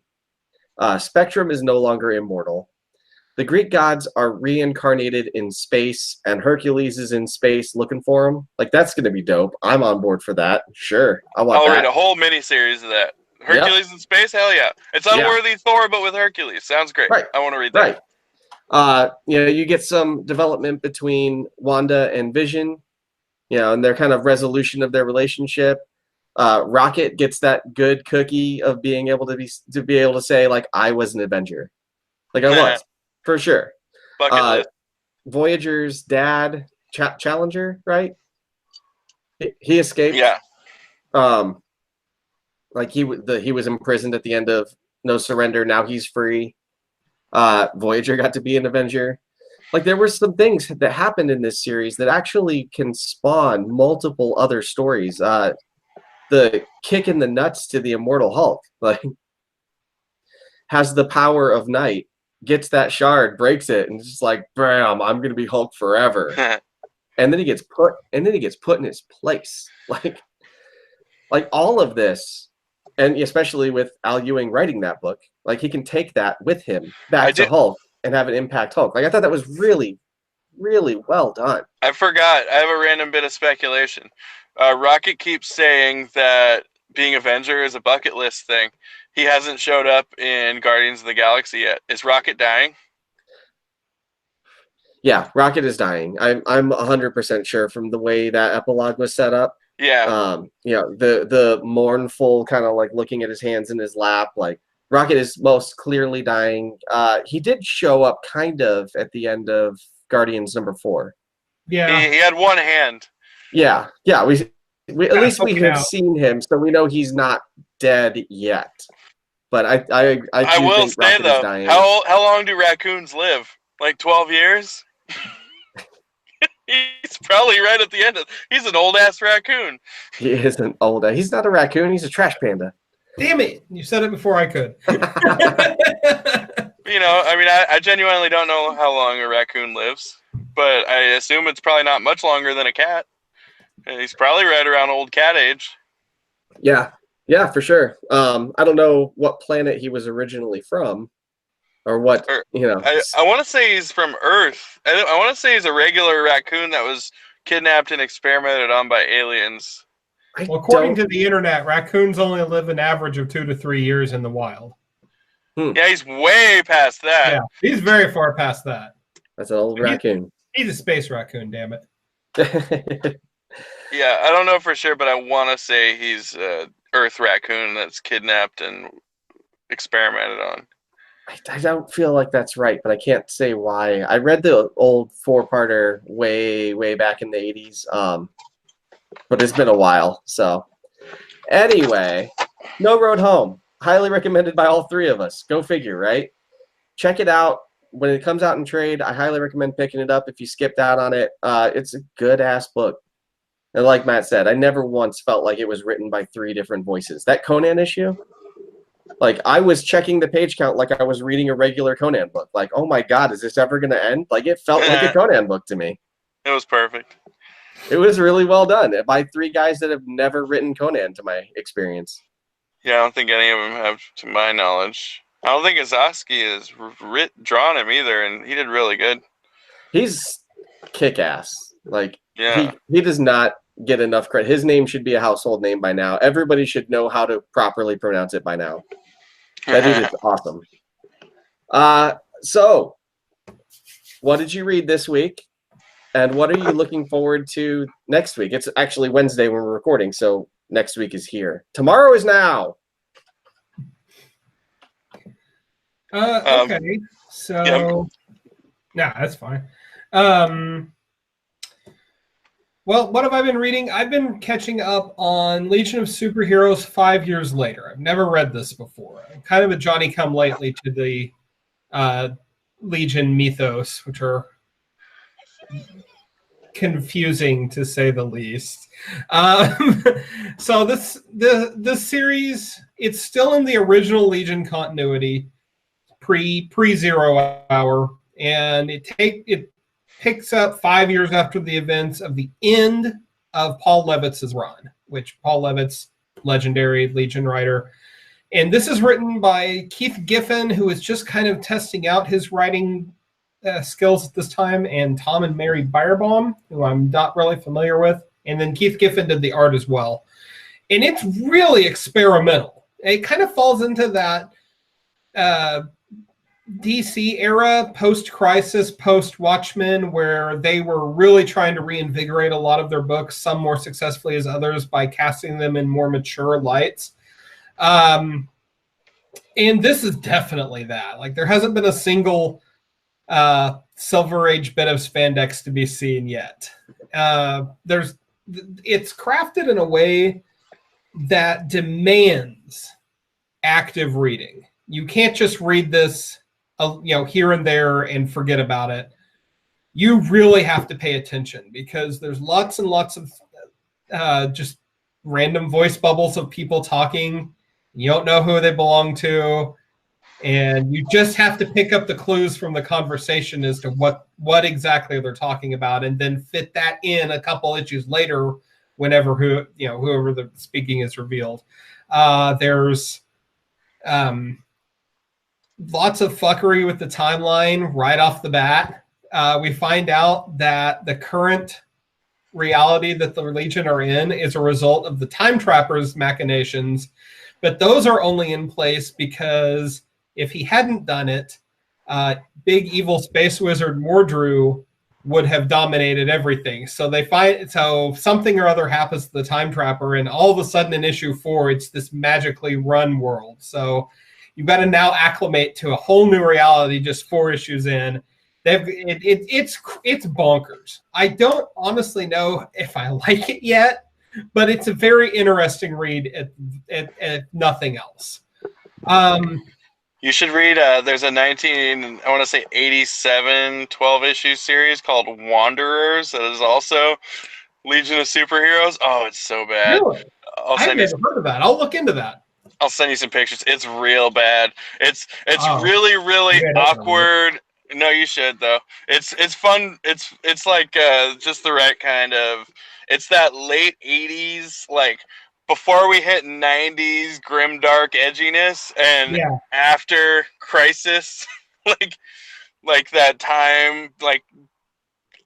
Spectrum is no longer immortal. The Greek gods are reincarnated in space, and Hercules is in space looking for him. Like, that's going to be dope. I'm on board for that. Sure, I want I'll that. read a whole mini-series of that. Hercules in space? Hell yeah. It's Unworthy Thor, but with Hercules. Sounds great. Right. I want to read that. Right. You know, you get some development between Wanda and Vision, you know, and their kind of resolution of their relationship. Rocket gets that good cookie of being able to say, like, I was an Avenger. Like, I was. For sure. Bucket list. Voyager's dad, Challenger, right? He escaped. Yeah. Like he was imprisoned at the end of No Surrender. Now he's free. Voyager got to be an Avenger. Like, there were some things that happened in this series that actually can spawn multiple other stories. The kick in the nuts to the Immortal Hulk, like, has the power of night. Gets that shard, breaks it, and it's just like, bam, I'm gonna be Hulk forever. And then he gets put in his place. Like all of this, and especially with Al Ewing writing that book, like, he can take that with him back to Hulk and have it impact Hulk. Like, I thought that was really, really well done. I forgot. I have a random bit of speculation. Rocket keeps saying that being Avenger is a bucket list thing. He hasn't showed up in Guardians of the Galaxy yet. Is Rocket dying? Yeah, Rocket is dying. I'm 100% sure from the way that epilogue was set up. Yeah. You know, the mournful kind of like looking at his hands in his lap, like, Rocket is most clearly dying. He did show up kind of at the end of Guardians #4. Yeah. He had one hand. Yeah. We at least we have seen him, so we know he's not dead yet. But I will think say Rocket though, is dying. how long do raccoons live? Like 12 years? He's probably right at the end of. He's an old ass raccoon. He is an old. He's not a raccoon. He's a trash panda. Damn it! You said it before I could. You know, I mean, I genuinely don't know how long a raccoon lives, but I assume it's probably not much longer than a cat. He's probably right around old cat age. Yeah, for sure. I don't know what planet he was originally from, or what, you know. I want to say he's from Earth. I want to say he's a regular raccoon that was kidnapped and experimented on by aliens. Well, according to the internet, raccoons only live an average of 2 to 3 years in the wild. Yeah, he's way past that. Yeah, he's very far past that. That's an old raccoon. He's a space raccoon, damn it. Yeah, I don't know for sure, but I want to say he's Earth raccoon that's kidnapped and experimented on. I don't feel like that's right, but I can't say why. I read the old 4-parter way back in the 80s, but it's been a while. So anyway, No Road Home. Highly recommended by all three of us. Go figure, right? Check it out. When it comes out in trade, I highly recommend picking it up if you skipped out on it. It's a good-ass book. And like Matt said, I never once felt like it was written by 3 different voices. That Conan issue, like, I was checking the page count like I was reading a regular Conan book. Like, oh my God, is this ever going to end? Like, it felt like a Conan book to me. It was perfect. It was really well done by 3 guys that have never written Conan, to my experience. Yeah, I don't think any of them have, to my knowledge. I don't think Azaski has drawn him either, and he did really good. He's kick-ass. Like, yeah. He does not get enough credit. His name should be a household name by now. Everybody should know how to properly pronounce it by now. That dude is awesome. So, what did you read this week? And what are you looking forward to next week? It's actually Wednesday when we're recording, so next week is here. Tomorrow is now. Okay. So, yeah, that's fine. Well, what have I been reading? I've been catching up on Legion of Superheroes 5 years later. I've never read this before. I'm kind of a Johnny-come-lately to the Legion mythos, which are confusing to say the least. So this series, it's still in the original Legion continuity, pre 0 hour, and it picks up 5 years after the events of the end of Paul Levitz's run, which Paul Levitz, legendary Legion writer. And this is written by Keith Giffen, who is just kind of testing out his writing skills at this time, and Tom and Mary Beyerbaum, who I'm not really familiar with. And then Keith Giffen did the art as well. And it's really experimental. It kind of falls into that DC era, post-Crisis, post-Watchmen, where they were really trying to reinvigorate a lot of their books, some more successfully as others, by casting them in more mature lights. And this is definitely that. Like, there hasn't been a single Silver Age bit of spandex to be seen yet. It's crafted in a way that demands active reading. You can't just read this, here and there and forget about it. You really have to pay attention, because there's lots and lots of just random voice bubbles of people talking. You don't know who they belong to, and you just have to pick up the clues from the conversation as to what exactly they're talking about, and then fit that in a couple issues later, whenever whoever the speaking is revealed. There's lots of fuckery with the timeline right off the bat. We find out that the current reality that the Legion are in is a result of the Time Trapper's machinations, but those are only in place because if he hadn't done it, big evil space wizard Mordru would have dominated everything. So something or other happens to the Time Trapper, and all of a sudden in issue 4, it's this magically run world. So you've got to now acclimate to a whole new reality just 4 issues in. It's bonkers. I don't honestly know if I like it yet, but it's a very interesting read at nothing else. You should read, there's a 87 12-issue series called Wanderers that is also Legion of Superheroes. Oh, it's so bad. Really? I've never heard of that. I'll look into that. I'll send you some pictures. It's real bad. It's really, really awkward. No, you should though. It's fun. It's like just the right kind of. It's that late 80s, like before we hit 90s grimdark edginess, and after Crisis, like that time, like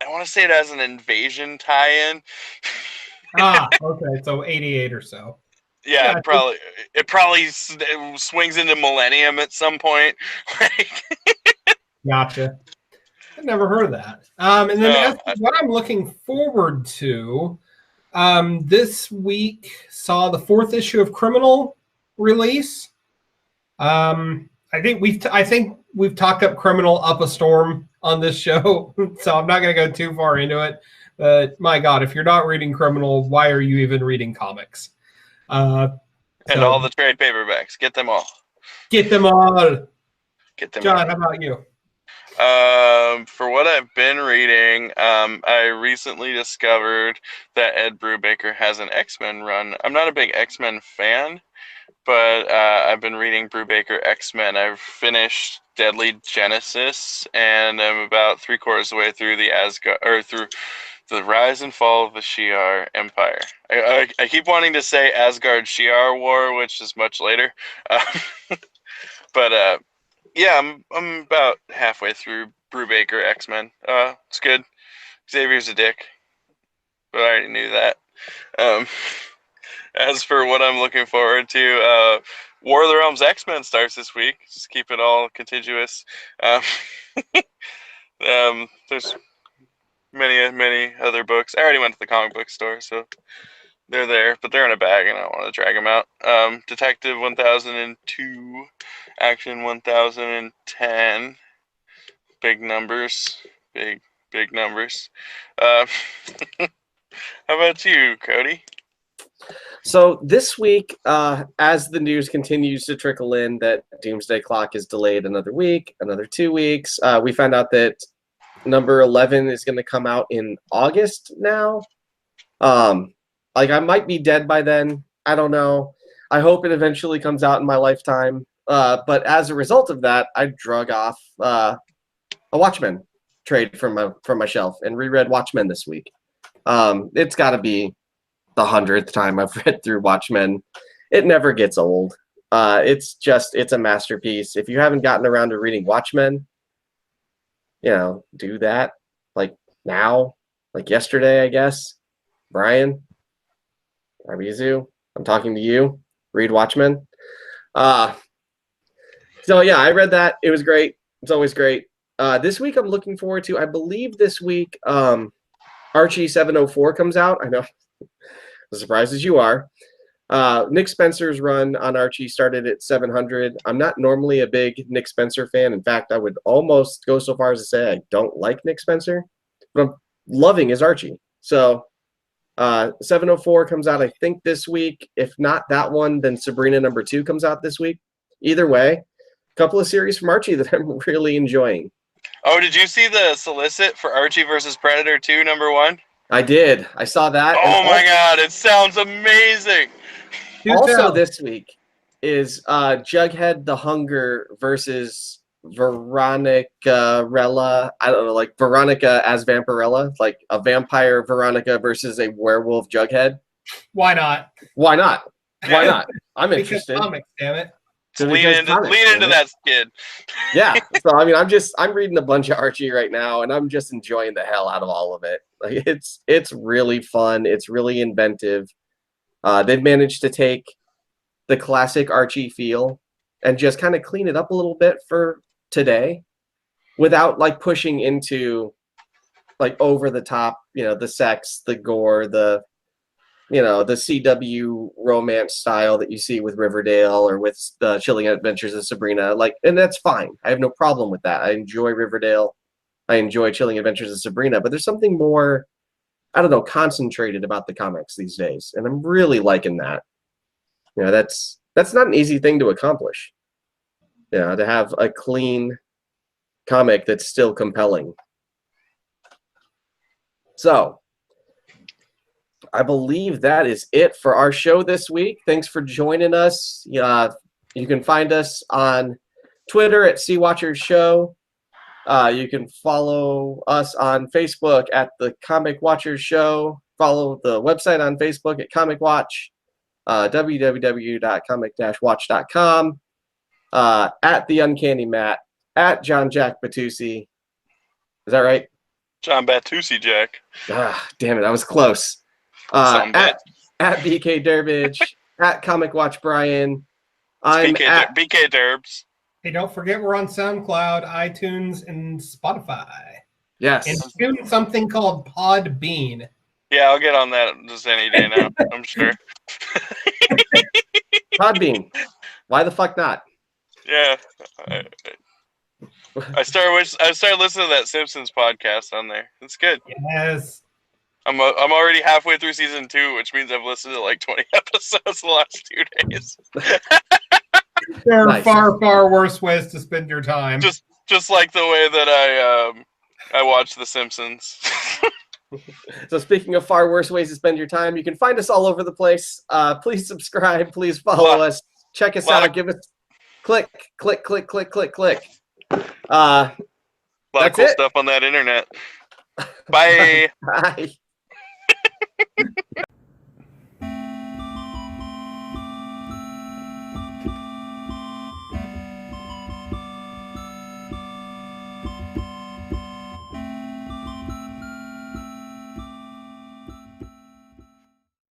I want to say it as an invasion tie-in. Okay, so 88 or so. Yeah, it probably swings into Millennium at some point. Gotcha. I've never heard of that. And then what I'm looking forward to, this week saw the 4th issue of Criminal release. I think we've talked up Criminal up a storm on this show, so I'm not going to go too far into it. But my God, if you're not reading Criminal, why are you even reading comics? And all the trade paperbacks. Get them all. Get them all. Get them. John, how about you? For what I've been reading, I recently discovered that Ed Brubaker has an X-Men run. I'm not a big X-Men fan, but I've been reading Brubaker X-Men. I've finished Deadly Genesis, and I'm about 3/4 of the way through through the Rise and Fall of the Shi'ar Empire. I keep wanting to say Asgard-Shi'ar War, which is much later, but yeah, I'm about halfway through Brubaker X-Men. It's good. Xavier's a dick, but I already knew that. As for what I'm looking forward to, War of the Realms X-Men starts this week. Just keep it all contiguous. There's many other books. I already went to the comic book store, so they're there, but they're in a bag, and I don't want to drag them out. Detective 1002, Action 1010, big numbers, big numbers. How about you, Cody? So this week, as the news continues to trickle in that Doomsday Clock is delayed another week, another 2 weeks, we found out that number 11 is going to come out in August now. Like I might be dead by then. I don't know. I hope it eventually comes out in my lifetime. But as a result of that, I drug off a Watchmen trade from my shelf and reread Watchmen this week. It's got to be the 100th time I've read through Watchmen. It never gets old. It's a masterpiece. If you haven't gotten around to reading Watchmen, do that. Like now, like yesterday, I guess. Brian, Arbizu, I'm talking to you. Read Watchmen. So yeah, I read that. It was great. It's always great. This week I'm looking forward to, I believe this week, Archie 704 comes out. I know, as surprised as you are. Nick Spencer's run on Archie started at 700. I'm not normally a big Nick Spencer fan. In fact, I would almost go so far as to say I don't like Nick Spencer, but I'm loving his Archie. So 704 comes out, I think, this week. If not that one, then Sabrina number 2 comes out this week. Either way, a couple of series from Archie that I'm really enjoying. Oh, did you see the solicit for Archie versus Predator 2, number 1? I did. I saw that. Oh my god, it sounds amazing. Also this week is Jughead the Hunger versus Veronica Rella. I don't know, like Veronica as Vampirella, like a vampire Veronica versus a werewolf Jughead. Why not? Why not? Why not? I'm interested. Comics, damn it. Lean into that skid. Yeah. So I mean, I'm reading a bunch of Archie right now, and I'm just enjoying the hell out of all of it. Like it's really fun. It's really inventive. They've managed to take the classic Archie feel and just kind of clean it up a little bit for today, without like pushing into like over the top, the sex, the gore, the CW romance style that you see with Riverdale or with the Chilling Adventures of Sabrina. Like, and that's fine. I have no problem with that. I enjoy Riverdale. I enjoy Chilling Adventures of Sabrina, but there's something more, I don't know, concentrated about the comics these days, and I'm really liking that. That's not an easy thing to accomplish. To have a clean comic that's still compelling. So, I believe that is it for our show this week. Thanks for joining us. You can find us on Twitter at Sea Watchers Show. You can follow us on Facebook at the Comic Watchers Show. Follow the website on Facebook at Comic Watch, www.comic-watch.com, at The Uncanny Matt, at John Jack Batusi. Is that right? John Batusi Jack. Damn it, I was close. At BK Durbridge, at Comic Watch Brian. I'm at BK Durbs. Hey, don't forget we're on SoundCloud, iTunes, and Spotify. Yes. And soon something called Podbean. Yeah, I'll get on that just any day now, I'm sure. Podbean. Why the fuck not? Yeah. I started listening to that Simpsons podcast on there. It's good. Yes. I'm already halfway through season 2, which means I've listened to like 20 episodes the last 2 days. There are far, far worse ways to spend your time. Just like the way that I watch The Simpsons. So speaking of far worse ways to spend your time, you can find us all over the place. Please subscribe. Please follow us. Check us out. Give us click. A lot of cool stuff on that internet. Bye. Bye.